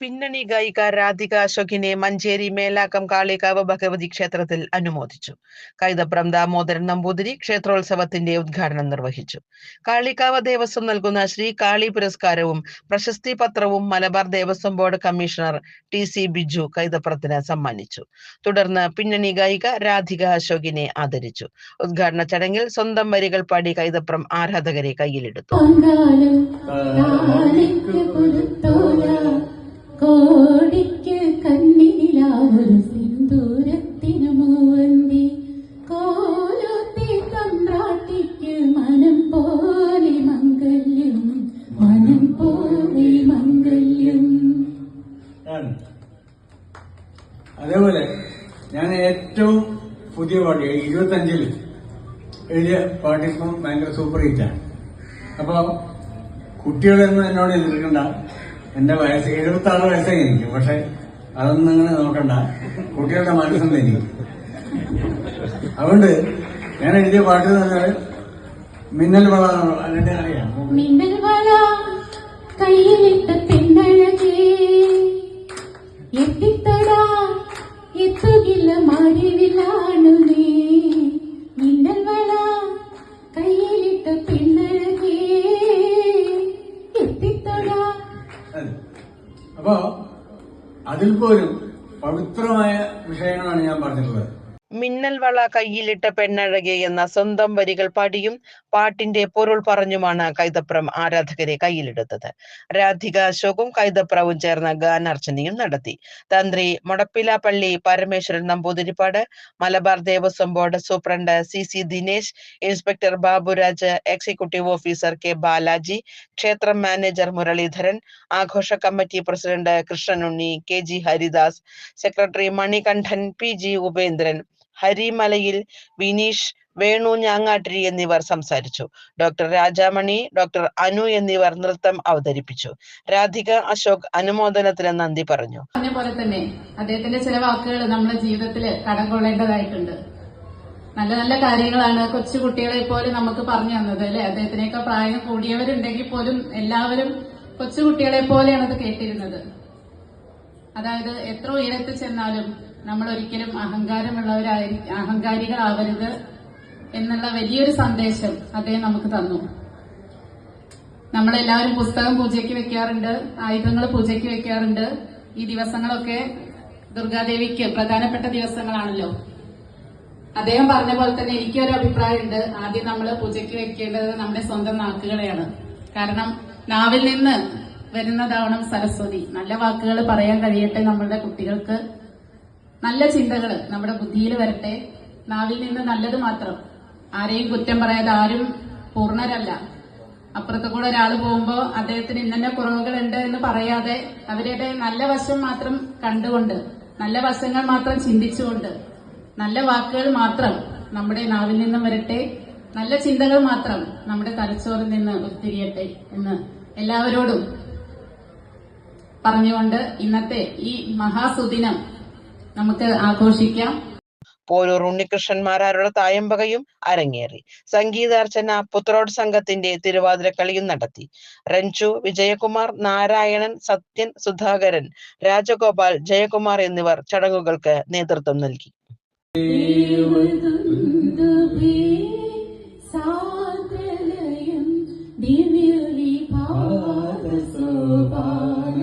പിന്നണി ഗായിക രാധിക അശോകിനെ മഞ്ചേരി മേലാക്കം കാളികാവ് ഭഗവതി ക്ഷേത്രത്തിൽ അനുമോദിച്ചു. കൈതപ്രം ദാമോദരൻ നമ്പൂതിരി ക്ഷേത്രോത്സവത്തിന്റെ ഉദ്ഘാടനം നിർവഹിച്ചു. കാളികാവ് ദേവസ്വം നൽകുന്ന ശ്രീ കാളി പുരസ്കാരവും പ്രശസ്തി പത്രവും Malabar Devaswom board commissioner TC Biju കൈതപ്രത്തിന് സമ്മാനിച്ചു. തുടർന്ന് പിന്നണി ഗായിക രാധിക അശോകിനെ ആദരിച്ചു. ഉദ്ഘാടന ചടങ്ങിൽ സ്വന്തം വരികൾ പാടി കൈതപ്രം ആരാധകരെ കയ്യിലെടുത്തു. കോടിക്ക് കണ്ണിലാവൊരു സിന്ദൂരത്തിനു മൂവന്തി കോലത്തെ തമ്പ്രാട്ടിക്ക് മനം പോലെ മംഗല്യം മനം പോലെ മംഗല്യം. അതേപോലെ ഞാൻ ഏറ്റവും പുതിയ പാട്ട് 25 എഴുതിയ പാട്ടിപ്പം ഭയങ്കര സൂപ്പർ ഹിറ്റാണ്. അപ്പൊ കുട്ടികളൊന്നും എന്നോട് എതിർക്കണ്ട, എന്റെ വയസ്സ് 76 വയസ്സായി എനിക്ക്. പക്ഷെ അതൊന്നും അങ്ങനെ നോക്കണ്ട, കുട്ടികളുടെ മനസ്സുണ്ട് എനിക്ക്. അതുകൊണ്ട് ഞാൻ എഴുതിയ പാട്ട് എന്ന് പറഞ്ഞാൽ മിന്നൽ വള. അതിന്റെ അറിയാം, മിന്നൽ വള കയ്യിലിട്ട പെണ്ണഴകേ എത്തിത്തടാ എത്തുകില്ല മാറിവിലാണു നീ. മിന്നൽ വള കയ്യിലിട്ട പെണ്ണഴകേ എത്തിത്തടാ. അപ്പോ അതിൽ പോലും പവിത്രമായ വിഷയങ്ങളാണ് ഞാൻ പറഞ്ഞിട്ടുള്ളത്. മിന്നൽ വള കയ്യിലിട്ട പെണ്ണഴകെ എന്ന സ്വന്തം വരികൾ പാടിയും പാട്ടിന്റെ പൊരുൾ പറഞ്ഞുമാണ് കൈതപ്രം ആരാധകരെ കയ്യിലെടുത്തത്. രാധിക അശോകും കൈതപ്രവും ചേർന്ന് ഗാനാർച്ചനയും നടത്തി. തന്ത്രി Mudappilappally Parameswaran Namboothiripad, Malabar Devaswom board superintendent CC Dinesh, inspector Baburaj, executive officer K Balaji, ക്ഷേത്രം മാനേജർ മുരളീധരൻ, ആഘോഷ committee president Krishnanunni, KG Haridas, secretary Manikandan, PG Upendran, ഹരിമലയിൽ വിനീഷ്, വേണു ഞാങ്ങാട്ടിരി എന്നിവർ സംസാരിച്ചു. ഡോക്ടർ രാജാമണി, ഡോക്ടർ അനു എന്നിവർ നൃത്തം അവതരിപ്പിച്ചു. രാധിക അശോക് അനുമോദനത്തിന് നന്ദി പറഞ്ഞു. പോലെ തന്നെ അദ്ദേഹത്തിന്റെ ചില വാക്കുകൾ നമ്മുടെ ജീവിതത്തിൽ കടം കൊള്ളേണ്ടതായിട്ടുണ്ട്. നല്ല നല്ല കാര്യങ്ങളാണ് കൊച്ചു കുട്ടികളെ പോലെ നമുക്ക് പറഞ്ഞു തന്നത് അല്ലെ. അദ്ദേഹത്തിനേക്കാൾ പ്രായം കൂടിയവരുണ്ടെങ്കിൽ പോലും എല്ലാവരും കൊച്ചു കുട്ടികളെ പോലെയാണ് അത് കേട്ടിരുന്നത്. അതായത് എത്ര ഉയരത്തിൽ ചെന്നാലും നമ്മൾ ഒരിക്കലും അഹങ്കാരികളാവരുത് എന്നുള്ള വലിയൊരു സന്ദേശം അദ്ദേഹം നമുക്ക് തന്നു. നമ്മളെല്ലാവരും പുസ്തകം പൂജയ്ക്ക് വെക്കാറുണ്ട്, ആയുധങ്ങൾ പൂജയ്ക്ക് വെക്കാറുണ്ട്. ഈ ദിവസങ്ങളൊക്കെ ദുർഗാദേവിക്ക് പ്രധാനപ്പെട്ട ദിവസങ്ങളാണല്ലോ. അദ്ദേഹം പറഞ്ഞ പോലെ തന്നെ എനിക്കൊരു അഭിപ്രായമുണ്ട്. ആദ്യം നമ്മൾ പൂജയ്ക്ക് വെക്കേണ്ടത് നമ്മുടെ സ്വന്തം നാക്കുകളെയാണ്. കാരണം നാവിൽ നിന്ന് വരുന്നതാവണം സരസ്വതി. നല്ല വാക്കുകൾ പറയാൻ കഴിയട്ടെ നമ്മളുടെ കുട്ടികൾക്ക്. നല്ല ചിന്തകൾ നമ്മുടെ ബുദ്ധിയിൽ വരട്ടെ. നാവിൽ നിന്ന് നല്ലത് മാത്രം. ആരെയും കുറ്റം പറയാതെ, ആരും പൂർണ്ണരല്ല. അപ്പുറത്ത് കൂടെ ഒരാൾ പോകുമ്പോ അദ്ദേഹത്തിന് ഇന്നെ കുറവുകളുണ്ട് എന്ന് പറയാതെ അവരുടെ നല്ല വശം മാത്രം കണ്ടുകൊണ്ട്, നല്ല വശങ്ങൾ മാത്രം ചിന്തിച്ചുകൊണ്ട്, നല്ല വാക്കുകൾ മാത്രം നമ്മുടെ നാവിൽ നിന്നും വരട്ടെ. നല്ല ചിന്തകൾ മാത്രം നമ്മുടെ തലച്ചോറിൽ നിന്ന് ഉരുത്തിരിയട്ടെ എന്ന് എല്ലാവരോടും പറഞ്ഞുകൊണ്ട് ഇന്നത്തെ ഈ മഹാസുദിനം നമുക്ക് ആഘോഷിക്കാം. പോരൂർ ഉണ്ണികൃഷ്ണന്മാരാരുടെ തായമ്പകയും അരങ്ങേറി. സംഗീതാർച്ചന, പുത്രോഡ് സംഘത്തിന്റെ തിരുവാതിരക്കളിയും നടത്തി. രഞ്ജു, വിജയകുമാർ, നാരായണൻ, സത്യൻ, സുധാകരൻ, രാജഗോപാൽ, ജയകുമാർ എന്നിവർ ചടങ്ങുകൾക്ക് നേതൃത്വം നൽകി. ദിവ്യ വിഭാഗ സോപാന